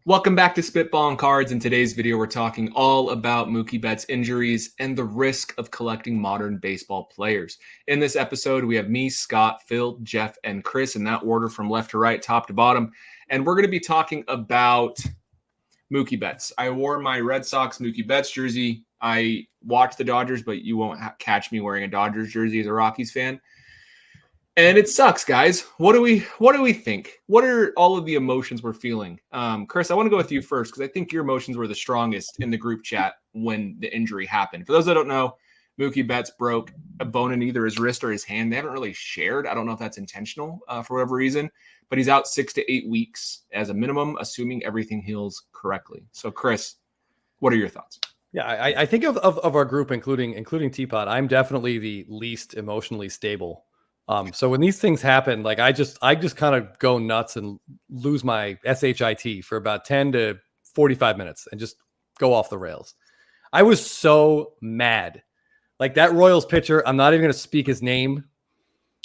Welcome back to Spitballin Cards. In today's video, we're talking all about Mookie Betts injuries and the risk of collecting modern baseball players. In this episode, we have me, Scott, Phil, Jeff, and Chris in that order from left to right, top to bottom. And we're going to be talking about Mookie Betts. I wore my Red Sox Mookie Betts jersey. I watched the Dodgers, but you won't catch me wearing a Dodgers jersey as a Rockies fan. And it sucks, guys. What do we think? What are all of the emotions we're feeling? Chris, I want to go with you first because I think your emotions were the strongest in the group chat when the injury happened. For those that don't know, Mookie Betts broke a bone in either his wrist or his hand. They haven't really shared. I don't know if that's intentional for whatever reason, but he's out 6 to 8 weeks as a minimum, assuming everything heals correctly. So, Chris, what are your thoughts? Yeah, I think of our group, including Teapot, I'm definitely the least emotionally stable. So when these things happen, like I just kind of go nuts and lose my SHIT for about 10 to 45 minutes and just go off the rails. I was so mad. Like that Royals pitcher, I'm not even going to speak his name.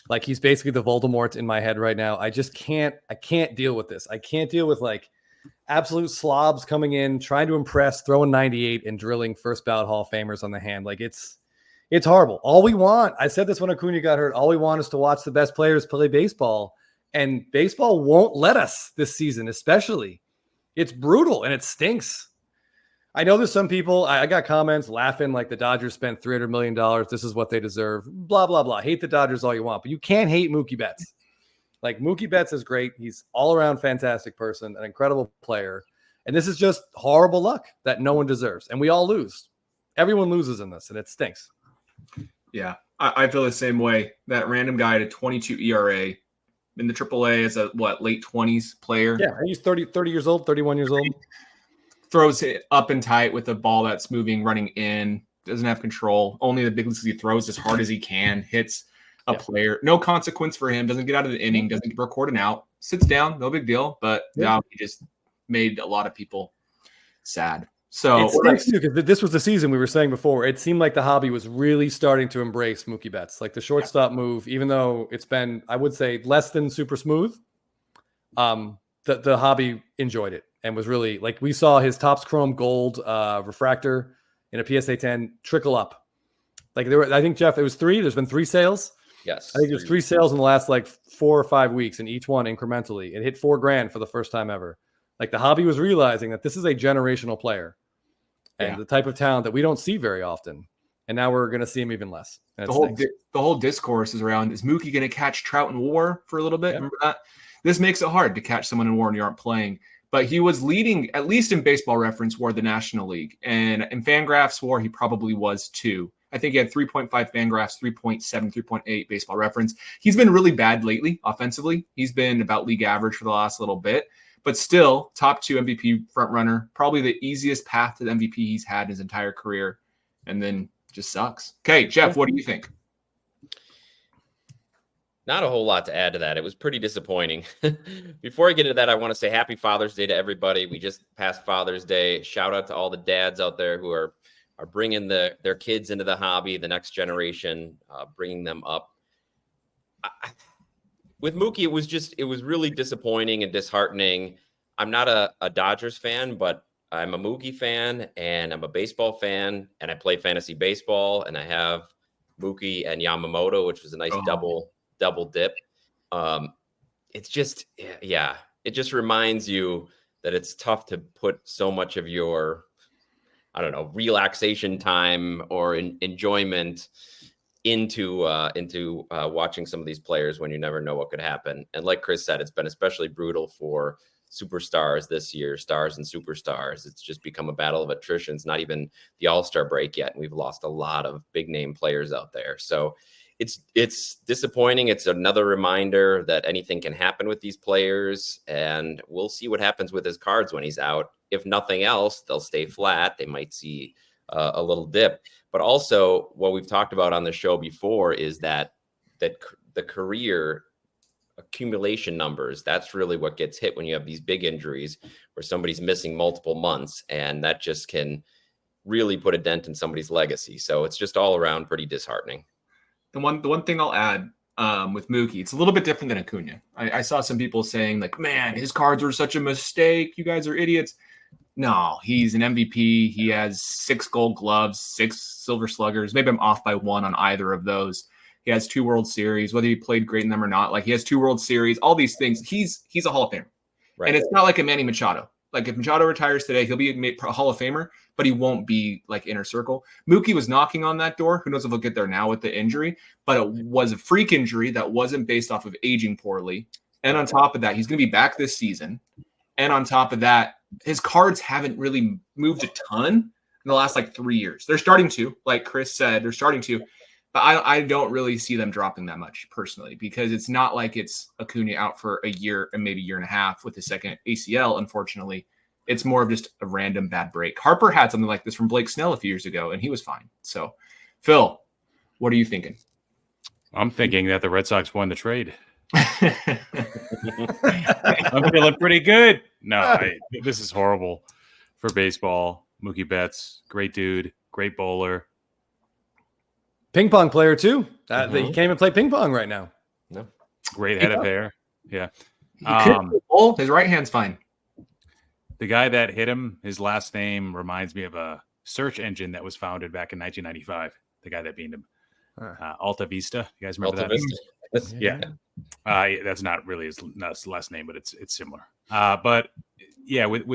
Like he's basically the Voldemort in my head right now. I can't deal with this. I can't deal with like absolute slobs coming in, trying to impress, throwing 98 and drilling first ballot Hall of Famers on the hand. Like it's horrible. All we want, I said this when Acuna got hurt, all we want is to watch the best players play baseball. And baseball won't let us this season, especially. It's brutal and it stinks. I know there's some people, I got comments laughing like the Dodgers spent $300 million. This is what they deserve. Blah, blah, blah. Hate the Dodgers all you want, but you can't hate Mookie Betts. Like Mookie Betts is great. He's all around fantastic person, an incredible player. And this is just horrible luck that no one deserves. And we all lose. Everyone loses in this and it stinks. Yeah, I feel the same way. That random guy at a 22 ERA in the AAA as a, late 20s player. Yeah, he's 30 years old, 31 years old. Throws it up and tight with a ball that's moving, running in, doesn't have control. Only the big leagues he throws as hard as he can, hits a player. No consequence for him, doesn't get out of the inning, doesn't record an out, sits down, no big deal. But now he just made a lot of people sad. So it stinks too, because this was the season we were saying before. It seemed like the hobby was really starting to embrace Mookie Betts, like the shortstop move. Even though it's been, I would say, less than super smooth, the hobby enjoyed it and was really like we saw his Topps Chrome Gold refractor in a PSA 10 trickle up. Like there were, I think Jeff, it was 3. There's been 3 sales. Yes, I think there's 3 sales in the last like 4 or 5 weeks, and each one incrementally. It hit $4,000 for the first time ever. Like the hobby was realizing that this is a generational player. And the type of talent that we don't see very often. And now we're going to see him even less. The whole discourse is around, is Mookie going to catch Trout in WAR for a little bit? Yeah. Remember that? This makes it hard to catch someone in WAR and you aren't playing. But he was leading, at least in Baseball Reference, WAR the National League. And in Fangraphs WAR, he probably was too. I think he had 3.5 Fangraphs, 3.7, 3.8 Baseball Reference. He's been really bad lately offensively. He's been about league average for the last little bit. But still, top 2 MVP front runner, probably the easiest path to the MVP he's had in his entire career, and then just sucks. Okay, Jeff, what do you think? Not a whole lot to add to that. It was pretty disappointing. Before I get into that, I want to say Happy Father's Day to everybody. We just passed Father's Day. Shout out to all the dads out there who are bringing their kids into the hobby, the next generation, bringing them up. With Mookie, it was really disappointing and disheartening. I'm not a Dodgers fan, but I'm a Mookie fan and I'm a baseball fan and I play fantasy baseball and I have Mookie and Yamamoto, which was a nice double dip. It's just, it just reminds you that it's tough to put so much of your, relaxation time or enjoyment into watching some of these players when you never know what could happen. And like Chris said, it's been especially brutal for superstars this year, stars and superstars. It's just become a battle of attrition. It's not even the All-Star break yet. And we've lost a lot of big name players out there. So it's disappointing. It's another reminder that anything can happen with these players, and we'll see what happens with his cards when he's out. If nothing else, they'll stay flat. They might see a little dip. But also what we've talked about on the show before is that the career accumulation numbers, that's really what gets hit when you have these big injuries where somebody's missing multiple months, and that just can really put a dent in somebody's legacy. So it's just all around pretty disheartening. The one thing I'll add with Mookie. It's a little bit different than Acuna. I saw some people saying like, man, his cards were such a mistake. You guys are idiots. No, he's an MVP. He has 6 Gold Gloves, 6 Silver Sluggers. Maybe I'm off by 1 on either of those. He has 2 World Series, whether he played great in them or not. Like he has 2 World Series, all these things. He's a Hall of Famer. Right. And it's not like a Manny Machado. Like if Machado retires today, he'll be a Hall of Famer, but he won't be like inner circle. Mookie was knocking on that door. Who knows if he'll get there now with the injury, but it was a freak injury that wasn't based off of aging poorly. And on top of that, he's going to be back this season. And on top of that, his cards haven't really moved a ton in the last like 3 years. They're starting to, like Chris said, they're starting to, but I don't really see them dropping that much personally, because it's not like it's Acuna out for a year and maybe year and a half with his second ACL. Unfortunately, it's more of just a random bad break. Harper had something like this from Blake Snell a few years ago, and he was fine. So, Phil, what are you thinking? I'm thinking that the Red Sox won the trade. I'm feeling pretty good. No, this is horrible for baseball. Mookie Betts, great dude, great bowler. Ping pong player too. He can't even play ping pong right now. No, great head of hair. Yeah, his right hand's fine. The guy that hit him, his last name reminds me of a search engine that was founded back in 1995. The guy that beat him, Alta Vista. You guys remember Alta that? Vista. Yeah. That's not really his last name, but it's similar. But yeah, with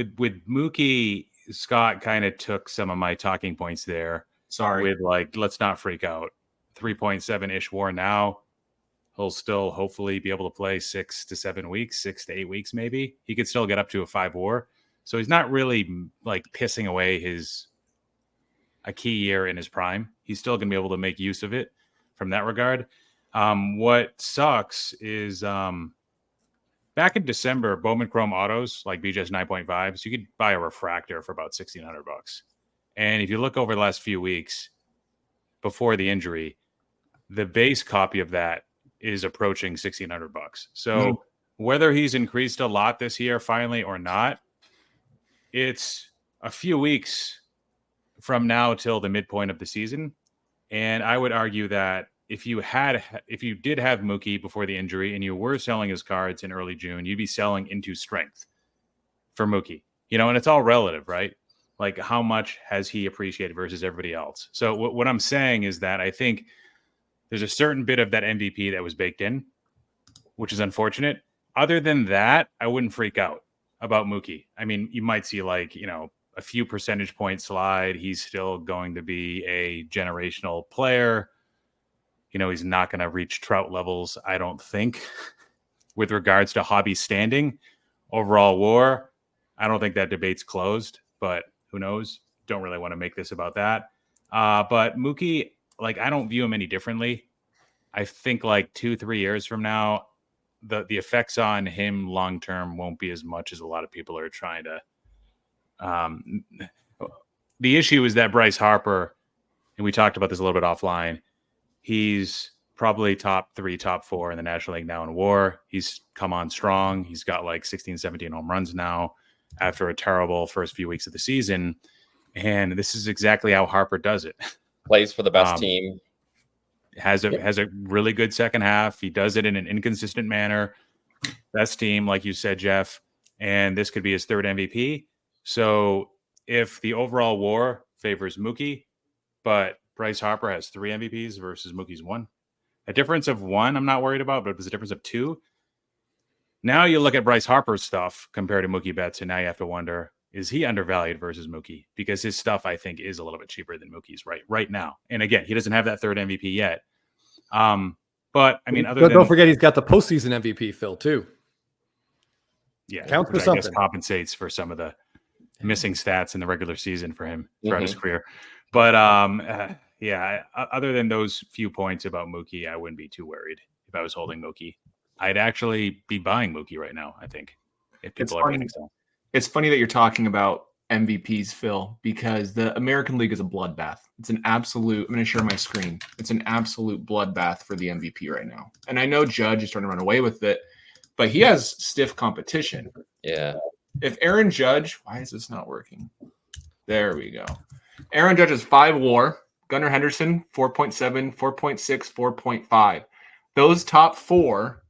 Mookie, Scott kind of took some of my talking points there. Sorry. With like, let's not freak out. 3.7-ish WAR now. He'll still hopefully be able to play 6 to 7 weeks, 6 to 8 weeks maybe. He could still get up to a 5 WAR. So he's not really like pissing away a key year in his prime. He's still going to be able to make use of it from that regard. What sucks is back in December, Bowman Chrome autos like BJ's 9.5s, you could buy a refractor for about $1,600. And if you look over the last few weeks before the injury, the base copy of that is approaching $1,600. So whether he's increased a lot this year finally or not, it's a few weeks from now till the midpoint of the season. And I would argue that if you did have Mookie before the injury and you were selling his cards in early June, you'd be selling into strength for Mookie, and it's all relative, right? Like how much has he appreciated versus everybody else? So what I'm saying is that I think there's a certain bit of that MVP that was baked in, which is unfortunate. Other than that, I wouldn't freak out about Mookie. I mean, you might see like, a few percentage point slide. He's still going to be a generational player. He's not going to reach Trout levels, I don't think, with regards to hobby standing. Overall WAR, I don't think that debate's closed, but who knows? Don't really want to make this about that. But Mookie, like, I don't view him any differently. I think like 2-3 years from now, the effects on him long term won't be as much as a lot of people are trying to. The issue is that Bryce Harper, and we talked about this a little bit offline, he's probably top 3, top 4 in the National League now in WAR. He's come on strong. He's got like 16, 17 home runs now after a terrible first few weeks of the season. And this is exactly how Harper does it. Plays for the best team. Has a really good second half. He does it in an inconsistent manner. Best team, like you said, Jeff. And this could be his 3rd MVP. So if the overall WAR favors Mookie, but Bryce Harper has 3 MVPs versus Mookie's 1, a difference of 1 I'm not worried about, but it was a difference of 2. Now you look at Bryce Harper's stuff compared to Mookie Betts, and now you have to wonder, is he undervalued versus Mookie? Because his stuff, I think, is a little bit cheaper than Mookie's right now. And again, he doesn't have that 3rd MVP yet. But I mean, don't forget he's got the postseason MVP, Phil, too. Yeah, counts for I something. Guess compensates for some of the missing stats in the regular season for him throughout his career. But other than those few points about Mookie, I wouldn't be too worried if I was holding Mookie. I'd actually be buying Mookie right now, I think, if people are getting so. It's funny that you're talking about MVPs, Phil, because the American League is a bloodbath. It's an absolute, I'm going to share my screen. It's an absolute bloodbath for the MVP right now. And I know Judge is trying to run away with it, but he has stiff competition. Yeah. If Aaron Judge, why is this not working? There we go. Aaron Judge has 5 WAR. Gunnar Henderson, 4.7, 4.6, 4.5. Those top 4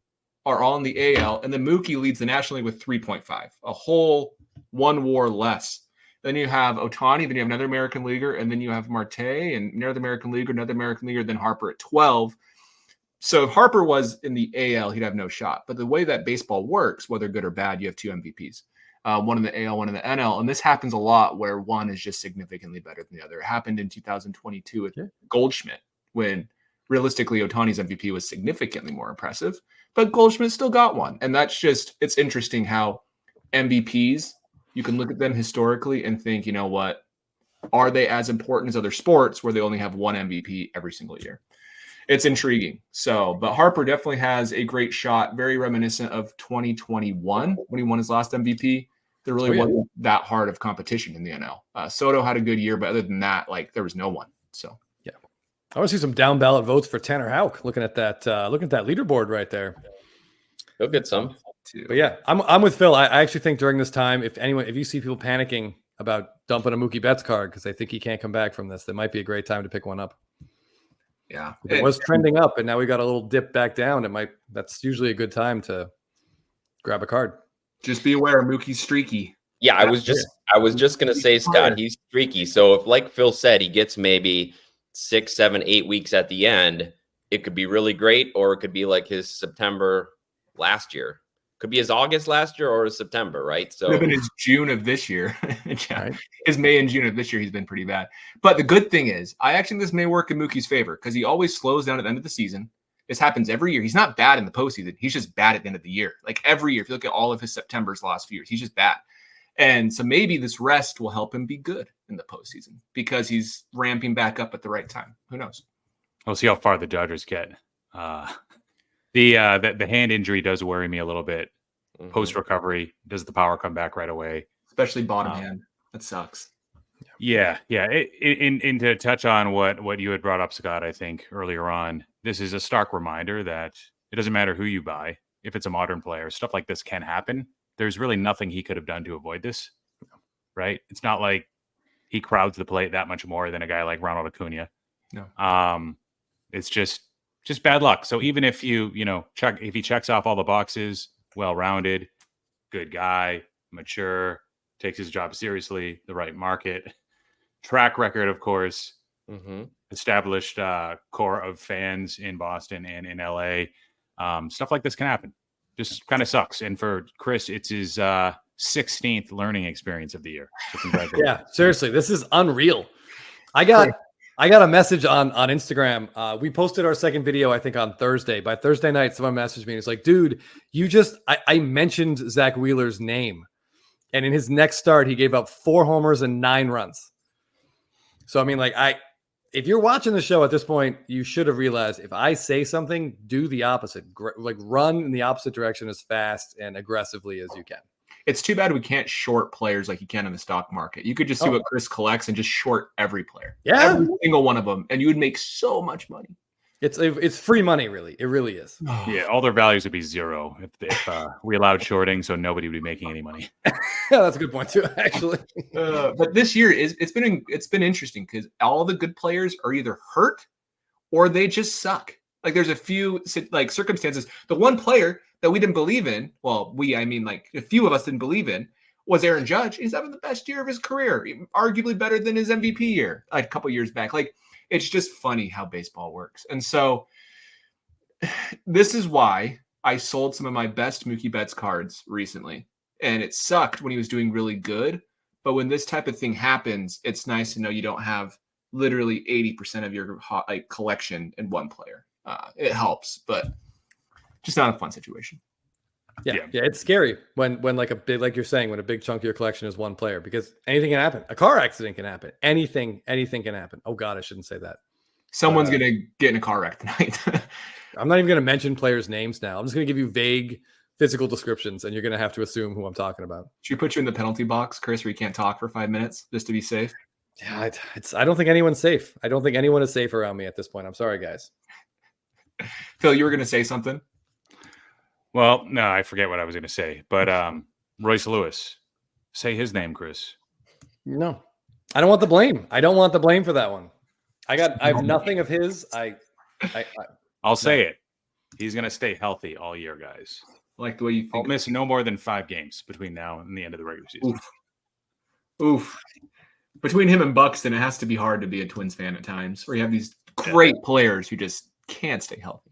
are all in the AL, and then Mookie leads the National League with 3.5, a whole one WAR less. Then you have Ohtani, then you have another American leaguer, and then you have Marte and another American leaguer, then Harper at 12. So if Harper was in the AL, he'd have no shot. But the way that baseball works, whether good or bad, you have 2 MVPs, one in the AL, one in the NL. And this happens a lot where one is just significantly better than the other. It happened in 2022 with Goldschmidt, when realistically Ohtani's MVP was significantly more impressive, but Goldschmidt still got one. And that's just, it's interesting how MVPs, you can look at them historically and think, you know what, are they as important as other sports where they only have one MVP every single year? It's intriguing. So, but Harper definitely has a great shot, very reminiscent of 2021 when he won his last MVP. There really wasn't that hard of competition in the NL. Soto had a good year, but other than that, like there was no one. So, yeah, I want to see some down ballot votes for Tanner Houck. Looking at that leaderboard right there. He'll get some. But yeah, I'm with Phil. I actually think during this time, if you see people panicking about dumping a Mookie Betts card because they think he can't come back from this, that might be a great time to pick one up. Yeah, it was trending up, and now we got a little dip back down. That's usually a good time to grab a card. Just be aware, Mookie's streaky. Yeah, I was just gonna say, Scott, he's streaky. So if, like Phil said, he gets maybe 6, 7, 8 weeks at the end, it could be really great, or it could be like his September last year. Could be his August last year or his September, right? So could have been his June of this year. Yeah. Right. His May and June of this year, he's been pretty bad. But the good thing is, I actually think this may work in Mookie's favor because he always slows down at the end of the season. This happens every year. He's not bad in the postseason. He's just bad at the end of the year. Like every year, if you look at all of his Septembers the last few years, he's just bad. And so maybe this rest will help him be good in the postseason because he's ramping back up at the right time. Who knows? We'll see how far the Dodgers get. The hand injury does worry me a little bit. Post recovery, does the power come back right away? Especially bottom hand. That sucks. Yeah. And to touch on what you had brought up, Scott, I think earlier on, this is a stark reminder that it doesn't matter who you buy. If it's a modern player, stuff like this can happen. There's really nothing he could have done to avoid this, right? It's not like he crowds the plate that much more than a guy like Ronald Acuna. No. It's just bad luck. So even if if he checks off all the boxes, well-rounded, good guy, mature, takes his job seriously, the right market, track record, of course, established core of fans in Boston and in LA. Stuff like this can happen. Just kind of sucks. And for Chris, it's his 16th learning experience of the year. So congratulations. Yeah, seriously, this is unreal. I got a message on Instagram. We posted our second video, I think, on Thursday. By Thursday night, someone messaged me. It's like, dude, I mentioned Zach Wheeler's name. And in his next start, he gave up 4 homers and 9 runs. So, I mean, if you're watching the show at this point, you should have realized if I say something, do the opposite. Run in the opposite direction as fast and aggressively as you can. It's too bad we can't short players like you can in the stock market. You could just see what Chris collects and just short every player. Yeah. Every single one of them. And you would make so much money. It's free money, really. It really is. Yeah, all their values would be zero if we allowed shorting, so nobody would be making any money. Yeah, that's a good point too, actually. But this year it's been interesting because all the good players are either hurt or they just suck. Like there's a few like circumstances. The one player that we didn't believe in, a few of us didn't believe in, was Aaron Judge. He's having the best year of his career, arguably better than his MVP year a couple years back. Like, it's just funny how baseball works. And so this is why I sold some of my best Mookie Betts cards recently. And it sucked when he was doing really good. But when this type of thing happens, it's nice to know you don't have literally 80% of your collection in one player. It helps, but just not a fun situation. Yeah, it's scary when like a big, like you're saying, when a big chunk of your collection is one player, because anything can happen. A car accident can happen. Anything can happen. Oh God, I shouldn't say that. Someone's gonna get in a car wreck tonight. I'm not even gonna mention players' names now. I'm just gonna give you vague physical descriptions, and you're gonna have to assume who I'm talking about. Should we put you in the penalty box, Chris, where you can't talk for 5 minutes just to be safe? Yeah, I don't think anyone's safe. I don't think anyone is safe around me at this point. I'm sorry, guys. Phil, you were gonna say something? Well, no, I forget what I was going to say, but Royce Lewis, say his name, Chris. No, I don't want the blame. I don't want the blame for that one. I have nothing of his. I'll say it. He's going to stay healthy all year, guys. Like the way you I'll think. miss no more than 5 games between now and the end of the regular season. Oof. Between him and Buxton, it has to be hard to be a Twins fan at times, where you have these great players who just can't stay healthy.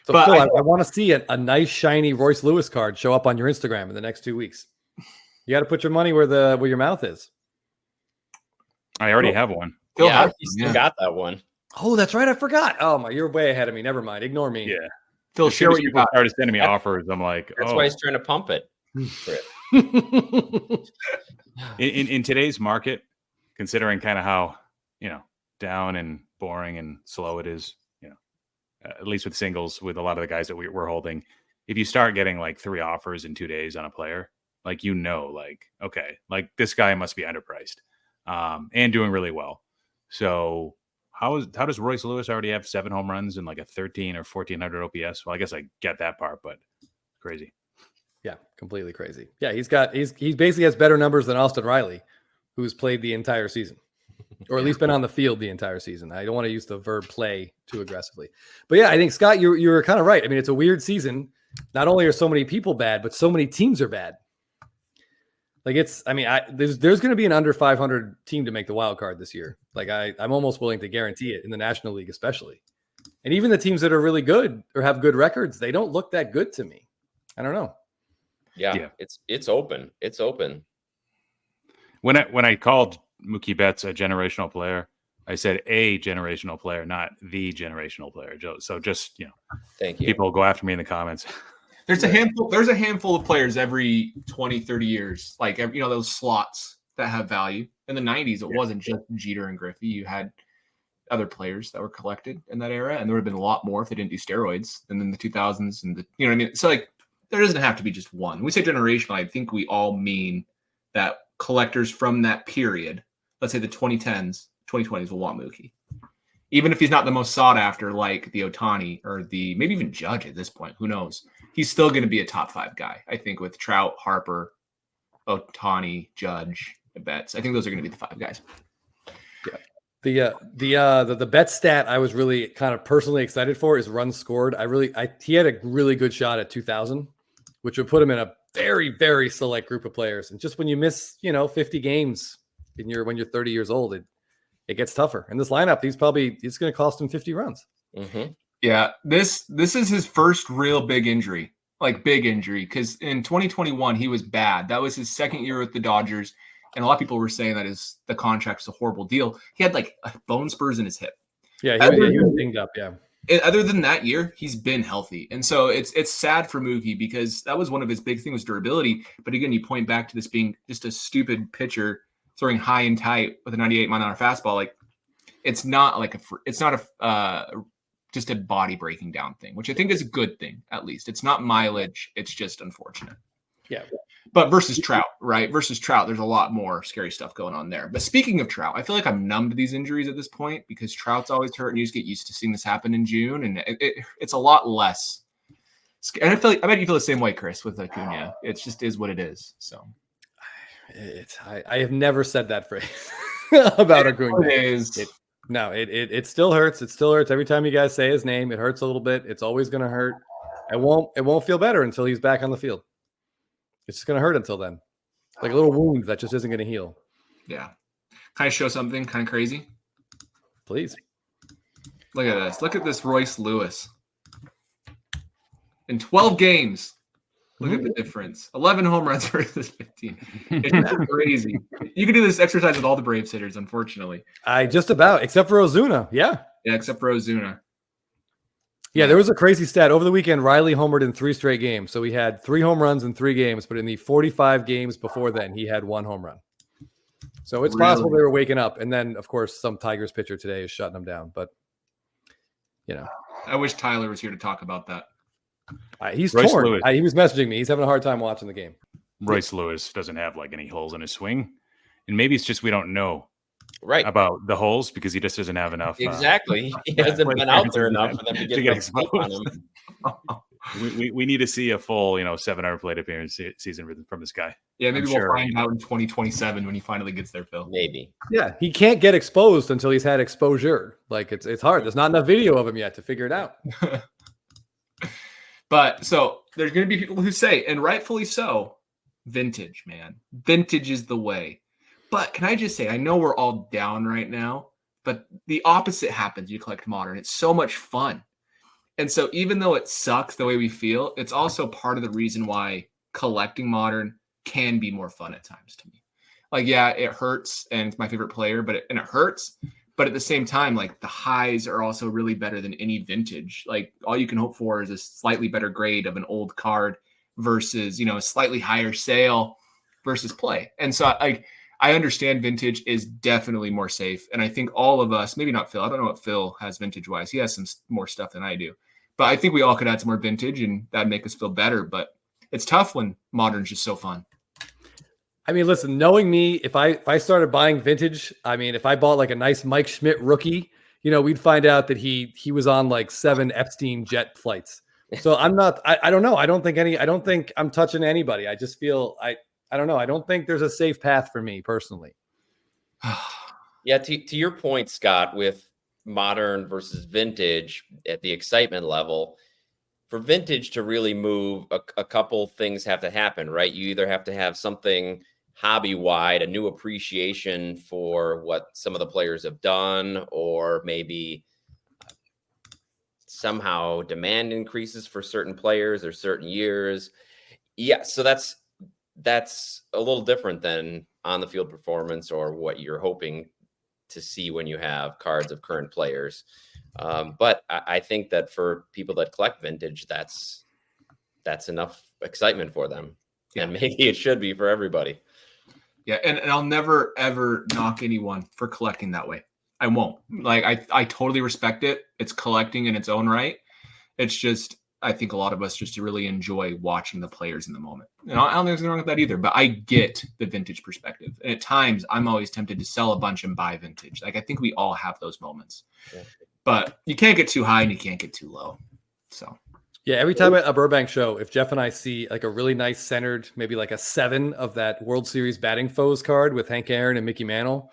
So, Phil, I want to see a nice, shiny Royce Lewis card show up on your Instagram in the next 2 weeks. You got to put your money where your mouth is. I already have one. Phil still got that one. Oh, that's right. I forgot. Oh, you're way ahead of me. Never mind. Ignore me. Yeah. Phil, share what you got. Started sending me offers. I'm like, that's why he's trying to pump it. in today's market, considering kind of how down and boring and slow it is, at least with singles, with a lot of the guys that we're holding, if you start getting like 3 offers in 2 days on a player, like okay, like this guy must be underpriced, and doing really well. So how does Royce Lewis already have 7 home runs and like a 13 or 1400 OPS? Well, I guess I get that part, but crazy. Yeah, completely crazy. Yeah, he basically has better numbers than Austin Riley, who's played the entire season, or at least been on the field the entire season. I don't want to use the verb play too aggressively, but yeah, I think Scott, you're kind of right. I mean, it's a weird season. Not only are so many people bad, but so many teams are bad. Like there's going to be an under 500 team to make the wild card this year. Like I'm almost willing to guarantee it in the National League, especially. And even the teams that are really good or have good records, they don't look that good to me. I don't know. Yeah. It's open. It's open. When I called Mookie Betts a generational player, I said a generational player, not the generational player. So just thank you. People go after me in the comments. There's a handful of players every 20, 30 years, like those slots that have value. In the 90s, it wasn't just Jeter and Griffey. You had other players that were collected in that era, and there would have been a lot more if they didn't do steroids. And then the 2000s and you know what I mean? So like there doesn't have to be just one. When we say generational, I think we all mean that collectors from that period, let's say the 2010s, 2020s, will want Mookie. Even if he's not the most sought after, like the Ohtani or the maybe even Judge at this point, who knows? He's still going to be a top 5 guy, I think, with Trout, Harper, Ohtani, Judge, Betts. I think those are going to be the 5 guys. Yeah. The Betts stat I was really kind of personally excited for is runs scored. He had a really good shot at 2,000, which would put him in a very, very select group of players. And just when you miss, 50 games when you're 30 years old, it gets tougher. And this lineup, it's going to cost him 50 runs. Mm-hmm. Yeah, this is his first real big injury, because in 2021 he was bad. That was his second year with the Dodgers, and a lot of people were saying that the contract is a horrible deal. He had like bone spurs in his hip. Yeah, he was dinged up. Yeah. Other than that year, he's been healthy, and so it's sad for Mookie because that was one of his big things, was durability. But again, you point back to this being just a stupid pitcher throwing high and tight with a 98-mile-an-hour fastball. Like it's not just a body breaking down thing, which I think is a good thing. At least it's not mileage. It's just unfortunate. Yeah. But versus Trout, right? Versus Trout, there's a lot more scary stuff going on there. But speaking of Trout, I feel like I'm numb to these injuries at this point because Trout's always hurt, and you just get used to seeing this happen in June, and it's a lot less. And I bet you feel the same way, Chris, with Acuna. It just is what it is. So, I have never said that phrase about Acuna. No, it still hurts. It still hurts every time you guys say his name. It hurts a little bit. It's always going to hurt. It won't feel better until he's back on the field. It's just going to hurt until then. Like a little wound that just isn't going to heal. Yeah. Can I show something kind of crazy? Please. Look at this. Look at this Royce Lewis. In 12 games, look at the difference. 11 home runs versus 15. It's just crazy. You can do this exercise with all the Braves hitters, unfortunately. Except for Ozuna. Yeah. Yeah, except for Ozuna. Yeah, there was a crazy stat. Over the weekend, Riley homered in 3 straight games. So he had 3 home runs in 3 games, but in the 45 games before then, he had 1 home run. So it's possible they were waking up. And then, of course, some Tigers pitcher today is shutting them down. But, I wish Tyler was here to talk about that. He's torn. He was messaging me. He's having a hard time watching the game. Royce Lewis doesn't have like any holes in his swing. And maybe it's just we don't know about the holes because he just doesn't have enough. Exactly. He hasn't been out there enough for them to get exposed on him. We need to see a full 700 plate appearance season from this guy. Yeah, maybe we'll find out in 2027 when he finally gets there, Phil. Maybe. Yeah, he can't get exposed until he's had exposure. Like it's hard. There's not enough video of him yet to figure it out. But so there's going to be people who say, and rightfully so, vintage, man. Vintage is the way. But can I just say, I know we're all down right now, but the opposite happens. You collect modern. It's so much fun. And so even though it sucks the way we feel, it's also part of the reason why collecting modern can be more fun at times to me. Like, yeah, it hurts and it's my favorite player, but it hurts. But at the same time, like the highs are also really better than any vintage. Like all you can hope for is a slightly better grade of an old card versus, a slightly higher sale versus play. And so I understand vintage is definitely more safe. And I think all of us, maybe not Phil, I don't know what Phil has vintage wise. He has some more stuff than I do. But I think we all could add some more vintage and that'd make us feel better. But it's tough when modern's just so fun. I mean, listen, knowing me, if I started buying vintage, I mean, if I bought like a nice Mike Schmidt rookie, we'd find out that he was on like 7 Epstein jet flights. So I don't know. I don't think I'm touching anybody. I just feel, I don't know. I don't think there's a safe path for me personally. Yeah. To your point, Scott, with modern versus vintage at the excitement level, for vintage to really move, a couple things have to happen, right? You either have to have something hobby wide, a new appreciation for what some of the players have done, or maybe somehow demand increases for certain players or certain years. Yeah. So that's a little different than on the field performance or what you're hoping to see when you have cards of current players. But I think that for people that collect vintage, that's enough excitement for them. Yeah. And maybe it should be for everybody. Yeah. And I'll never, ever knock anyone for collecting that way. I won't. Like, I totally respect it. It's collecting in its own right. It's just, I think a lot of us just really enjoy watching the players in the moment. And I don't think there's anything wrong with that either, but I get the vintage perspective. And at times I'm always tempted to sell a bunch and buy vintage. Like, I think we all have those moments, but you can't get too high and you can't get too low. So yeah, every time at a Burbank show, if Jeff and I see like a really nice centered, maybe like a 7 of that World Series batting foes card with Hank Aaron and Mickey Mantle,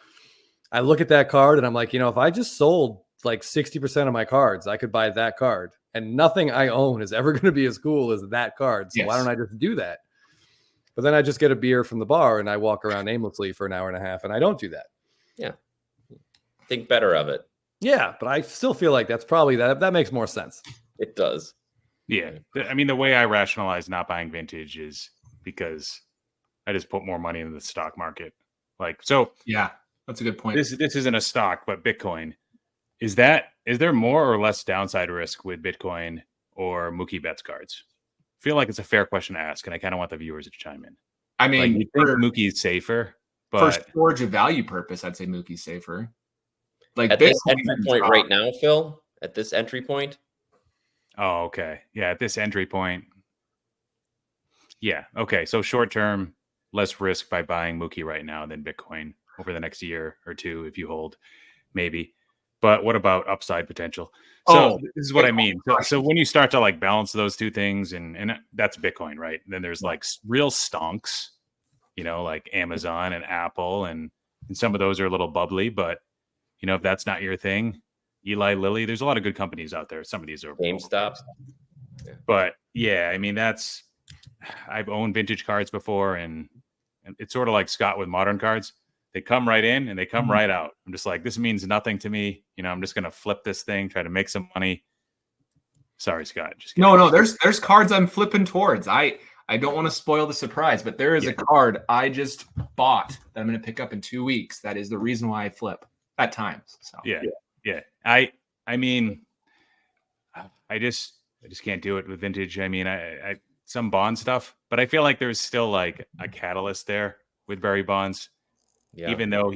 I look at that card and I'm like, if I just sold like 60% of my cards, I could buy that card. And nothing I own is ever going to be as cool as that card. So why don't I just do that? But then I just get a beer from the bar and I walk around aimlessly for an hour and a half, and I don't do that. Yeah. Think better of it. Yeah, but I still feel like that's probably that makes more sense. It does. Yeah. I mean, the way I rationalize not buying vintage is because I just put more money into the stock market. Like, so yeah, that's a good point. This isn't a stock, but Bitcoin. Is there more or less downside risk with Bitcoin or Mookie Betts cards? I feel like it's a fair question to ask, and I kind of want the viewers to chime in. I mean, you think Mookie's safer, but for storage of value purpose, I'd say Mookie's safer. Like at this entry point right now, Phil, at this entry point. Oh, okay. Yeah, at this entry point. Yeah. Okay. So short term, less risk by buying Mookie right now than Bitcoin over the next year or two if you hold, maybe. But what about upside potential? So this is what I mean. So when you start to like balance those two things, and that's Bitcoin, right? And then there's like real stonks, like Amazon and Apple, and some of those are a little bubbly, but if that's not your thing, Eli Lilly, there's a lot of good companies out there. Some of these are GameStop. But yeah, I mean, I've owned vintage cards before, and it's sort of like Scott with modern cards. They come right in and they come right out. I'm just like, this means nothing to me. I'm just going to flip this thing, try to make some money. Sorry, Scott. Just kidding. No, there's cards I'm flipping towards. I don't want to spoil the surprise, but there is a card I just bought that I'm going to pick up in 2 weeks. That is the reason why I flip at times. So yeah. I mean, I just can't do it with vintage. I mean, I some bond stuff, but I feel like there's still like a catalyst there with Barry Bonds. Yeah. Even though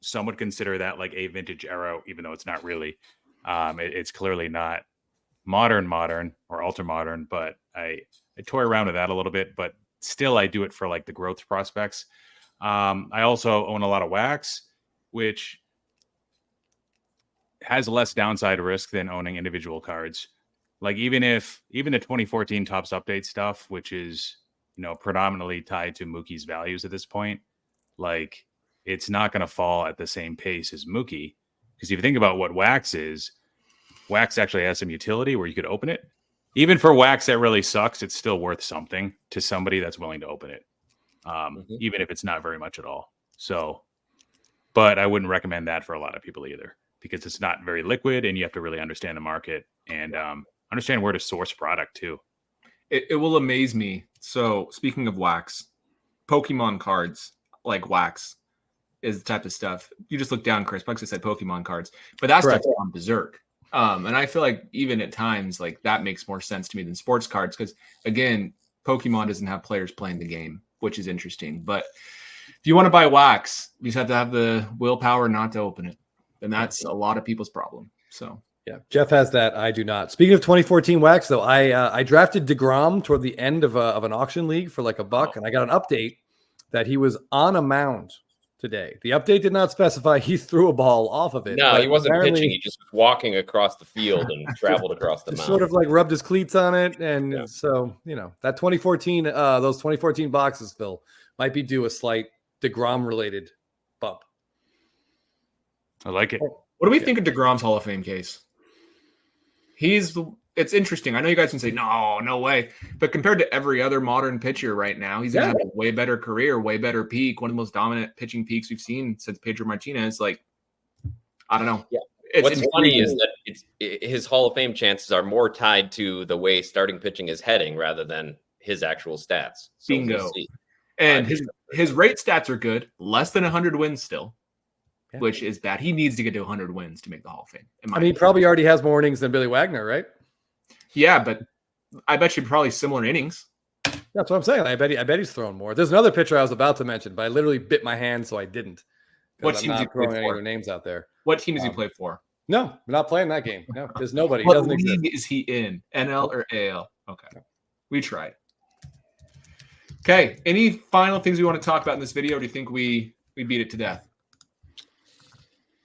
some would consider that like a vintage era, even though it's not really, it's clearly not modern or ultra modern, but I toy around with that a little bit, but still I do it for like the growth prospects. I also own a lot of wax, which has less downside risk than owning individual cards. Like even the 2014 Topps Update stuff, which is, predominantly tied to Mookie's values at this point, like it's not going to fall at the same pace as Mookie. Because if you think about what wax is, wax actually has some utility where you could open it. even for wax that really sucks, it's still worth something to somebody that's willing to open it, even if it's not very much at all. So, but I wouldn't recommend that for a lot of people either, because it's not very liquid and you have to really understand the market and understand where to source product too. It will amaze me. So speaking of wax, Pokemon cards like wax is the type of stuff. You just look down, Chris. Bucks said Pokemon cards, but that's stuff's on berserk. And I feel like even at times like that makes more sense to me than sports cards because again, Pokemon doesn't have players playing the game, which is interesting. But if you want to buy wax, you just have to have the willpower not to open it, and that's a lot of people's problem. So. Yeah, Jeff has that. I do not. Speaking of 2014 wax, though, I drafted DeGrom toward the end of an auction league for like $1, and I got an update that he was on a mound today. The update did not specify he threw a ball off of it. No, he wasn't pitching. He just was walking across the field and traveled across the mound. Sort of like rubbed his cleats on it, and so that 2014, those 2014 boxes, Phil, might be due a slight DeGrom related bump. I like it. What do we think of DeGrom's Hall of Fame case? It's interesting. I know you guys can say, no way. But compared to every other modern pitcher right now, he's going to have a way better career, way better peak, one of the most dominant pitching peaks we've seen since Pedro Martinez. Like, I don't know. Yeah. What's funny is that his Hall of Fame chances are more tied to the way starting pitching is heading rather than his actual stats. So bingo. And his rate stats are good. Less than 100 wins still. Which is bad. He needs to get to 100 wins to make the Hall of Fame. I mean, he probably already has more innings than Billy Wagner, right? Yeah, but I bet you probably similar innings. That's what I'm saying. I bet he's thrown more. There's another pitcher I was about to mention, but I literally bit my hand, so I didn't. What team does he play for? Any other names out there? What team does he play for? No, we're not playing that game. No, there's nobody. What league is he in? NL or AL? Okay, we tried. Okay, any final things we want to talk about in this video? Or do you think we beat it to death?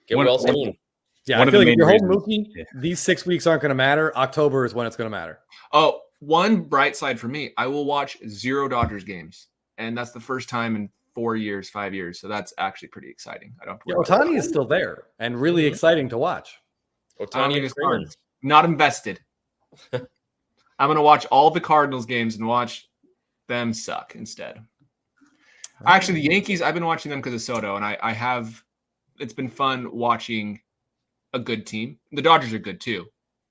Get well soon. Yeah, I feel like if you're holding Mookie, these 6 weeks aren't going to matter. October is when it's going to matter. Oh, one bright side for me, I will watch 0 Dodgers games, and that's the first time in 4 years, 5 years. So that's actually pretty exciting. I don't have to worry Ohtani is still there and really exciting to watch. Ohtani is not invested. I'm going to watch all the Cardinals games and watch them suck instead. Actually, the Yankees, I've been watching them because of Soto, and I have. It's been fun watching a good team. The Dodgers are good too,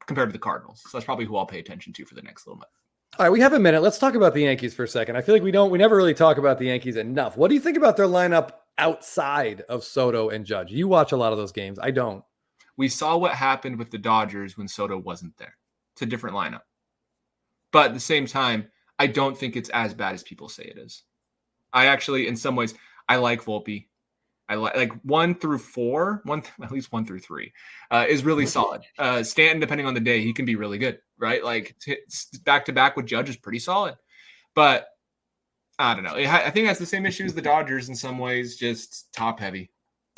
compared to the Cardinals. So that's probably who I'll pay attention to for the next little bit. All right, we have a minute. Let's talk about the Yankees for a second. I feel like we never really talk about the Yankees enough. What do you think about their lineup outside of Soto and Judge? You watch a lot of those games. I don't. We saw what happened with the Dodgers when Soto wasn't there. It's a different lineup. But at the same time, I don't think it's as bad as people say it is. I actually, in some ways, I like Volpe. I like 1 through 4, at least 1 through 3 is really solid. Stanton, depending on the day, he can be really good, right? Like back to back with Judge is pretty solid, but I don't know. I think that's the same issue as the Dodgers in some ways, just top heavy.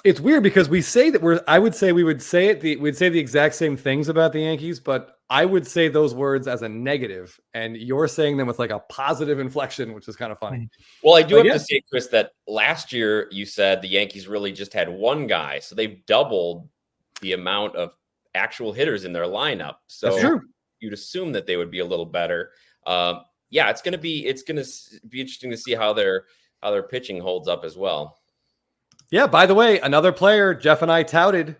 It's weird because we say that we'd say the exact same things about the Yankees, but I would say those words as a negative, and you're saying them with like a positive inflection, which is kind of funny. Well, I do have to say, Chris, that last year you said the Yankees really just had one guy, so they've doubled the amount of actual hitters in their lineup. So that's true. You'd assume that they would be a little better. It's going to be interesting to see how their pitching holds up as well. Yeah, by the way, another player Jeff and I touted,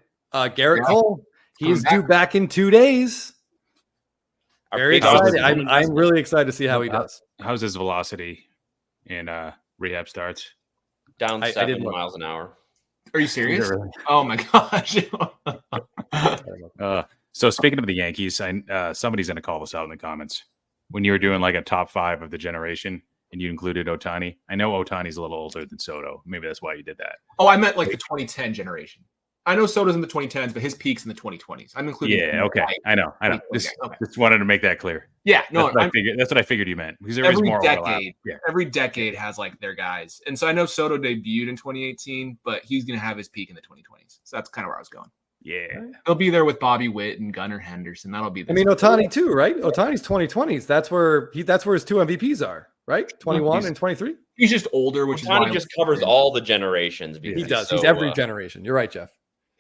Garrett Cole. He is due back in 2 days. Very excited. I'm really excited to see how he does. How's his velocity in rehab starts? Down 7 miles an hour. Are you serious? Really? Oh my gosh. So speaking of the Yankees, somebody's going to call us out in the comments. When you were doing like a top 5 of the generation, and you included Ohtani. I know Ohtani's a little older than Soto. Maybe that's why you did that. Oh, I meant like the 2010 generation. I know Soto's in the 2010s, but his peak's in the 2020s. I'm including. Yeah, okay. I know. Just wanted to make that clear. Yeah, no, that's what I figured you meant, because there is more overlap. Yeah. Every decade has like their guys, and so I know Soto debuted in 2018, but he's going to have his peak in the 2020s. So that's kind of where I was going. Yeah, he'll be there with Bobby Witt and Gunnar Henderson. That'll be. Ohtani too, right? Ohtani's 2020s. That's where his 2 MVPs are. Right? 21 and 23? He's just older, which Ohtani just covers all the generations. He does. He's every generation. You're right, Jeff.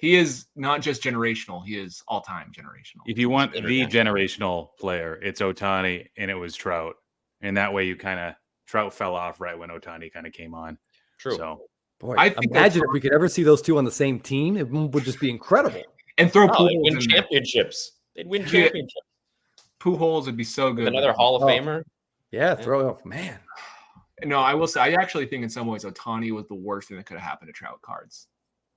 He is not just generational; he is all-time generational. If you want the International. generational player, it's Ohtani, and it was Trout, and that way you kind of Trout fell off right when Ohtani kind of came on. True. So Boy, I think imagine if we could ever see those two on the same team. It would just be incredible. and throw Oh, they'd Pujols win in there. championships. They'd win Yeah. championships. Pujols would be so good. With another Hall of Famer. Yeah, throw it. Man. No, I will say, I actually think in some ways Ohtani was the worst thing that could have happened to Trout cards.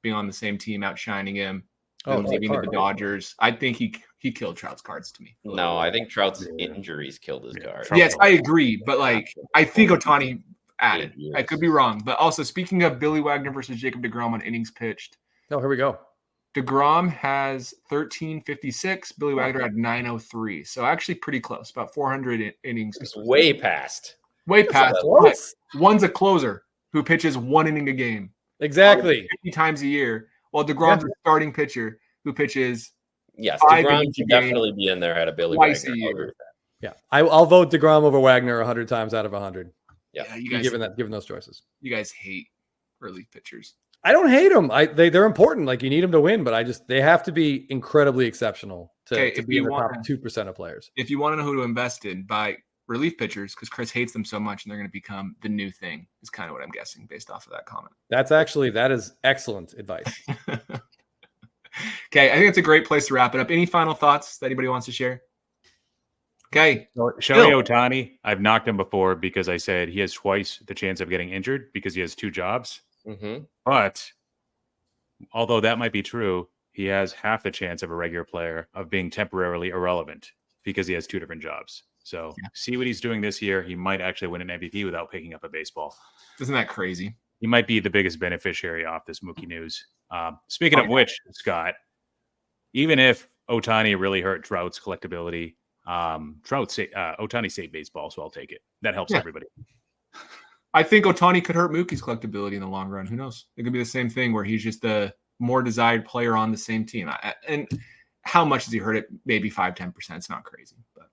Being on the same team, outshining him, leaving to the Dodgers. I think he killed Trout's cards to me. No, I think Trout's injuries killed his card. Trout- Yes, I agree, but I think Ohtani added. 8 years. I could be wrong, but also speaking of Billy Wagner versus Jacob deGrom on innings pitched, Oh, here we go. deGrom has 1356. Billy Wagner had 903. So actually pretty close, about 400 innings. It's way past. Way past. Close. One's a closer who pitches 1 inning a game. Exactly. 50 times a year, while deGrom's a starting pitcher who pitches Yes, 5 DeGrom innings a should game, definitely be in there at a Billy twice Wagner. a year. Yeah, I'll vote DeGrom over Wagner 100 times out of 100. Yeah, you guys, Given those choices. you guys hate relief pitchers. I don't hate them. They're important. Like, you need them to win, but they have to be incredibly exceptional to if be in you the top want- 2% of players. If you want to know who to invest in, buy relief pitchers because Chris hates them so much and they're going to become the new thing, is kind of what I'm guessing based off of that comment. That is excellent advice. Okay, I think it's a great place to wrap it up. Any final thoughts that anybody wants to share? Okay. Shohei Ohtani, I've knocked him before because I said he has twice the chance of getting injured because he has 2 jobs. Mm-hmm. But although that might be true, he has half the chance of a regular player of being temporarily irrelevant because he has 2 different jobs. So see what he's doing this year. He might actually win an MVP without picking up a baseball. Isn't that crazy? He might be the biggest beneficiary off this Mookie news. Speaking of which, Scott, even if Ohtani really hurt Trout's collectability, Ohtani saved baseball, so I'll take it. That helps everybody. I think Ohtani could hurt Mookie's collectability in the long run. Who knows? It could be the same thing where he's just the more desired player on the same team. And how much does he hurt it? Maybe 5-10%. It's not crazy. But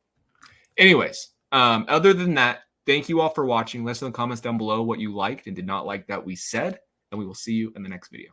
anyways, other than that, thank you all for watching. Let us know in the comments down below what you liked and did not like that we said, and we will see you in the next video.